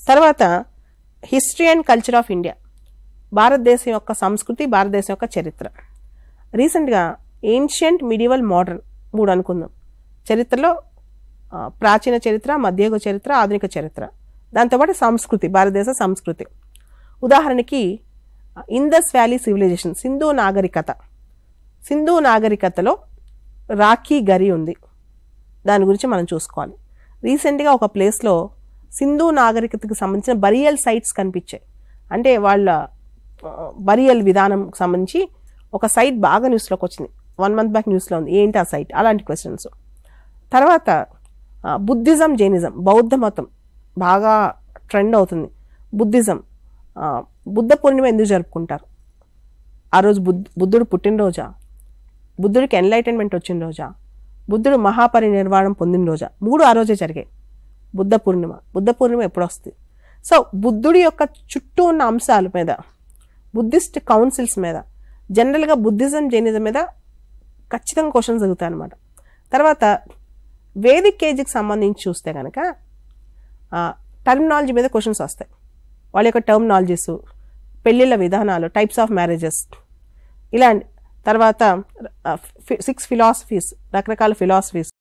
తర్వాత history and culture of India, భారతదేశం యొక్క సంస్కృతి, భారతదేశం యొక్క చరిత్ర. రీసెంట్గా ఏన్షియంట్, మిడివల్, మోడర్న్ 3 అనుకుందాం. చరిత్రలో ప్రాచీన చరిత్ర, మధ్యయుగ చరిత్ర, ఆధునిక చరిత్ర, దాంతోపాటు సంస్కృతి, భారతదేశ సంస్కృతి. ఉదాహరణకి ఇందస్ వ్యాలీ సివిలైజేషన్, సింధు నాగరికత. సింధు నాగరికతలో రాఖీ గరి ఉంది, దాని గురించి మనం చూసుకోవాలి. రీసెంట్గా ఒక ప్లేస్లో సింధు నాగరికతకు సంబంధించిన బరియల్ సైట్స్ కనిపించాయి. అంటే వాళ్ళ బరియల్ విధానంకి సంబంధించి ఒక సైట్ బాగా న్యూస్లోకి వచ్చింది, 1 month బ్యాక్ న్యూస్లో ఉంది. ఏంటి ఆ సైట్? అలాంటి క్వశ్చన్స్. తర్వాత బుద్ధిజం, జైనిజం, బౌద్ధ మతం బాగా ట్రెండ్ అవుతుంది. బుద్ధిజం, బుద్ధ పూర్ణిమ ఎందుకు జరుపుకుంటారు? ఆ రోజు బుద్ధుడు పుట్టినరోజా? బుద్ధుడికి ఎన్లైటన్మెంట్ వచ్చిన రోజా? బుద్ధుడు మహాపరినిర్వాణం పొందిన రోజా? 3 ఆ రోజే జరిగాయి. బుద్ధ పూర్ణిమ ఎప్పుడు వస్తుంది? సో బుద్ధుడి యొక్క చుట్టూ ఉన్న అంశాల మీద, బుద్ధిస్ట్ కౌన్సిల్స్ మీద, జనరల్గా బుద్ధిజం, జైనిజం మీద ఖచ్చితంగా క్వశ్చన్స్ జరుగుతాయి అన్నమాట. తర్వాత వేదిక్ ఏజ్కి సంబంధించి చూస్తే కనుక టర్మినాలజీ మీద క్వశ్చన్స్ వస్తాయి. వాళ్ళ యొక్క టర్మినాలజీస్, పెళ్ళిళ్ళ విధానాలు, టైప్స్ ఆఫ్ మ్యారేజెస్, ఇలాంటి. తర్వాత 6 ఫిలాసఫీస్, రకరకాల ఫిలాసఫీస్,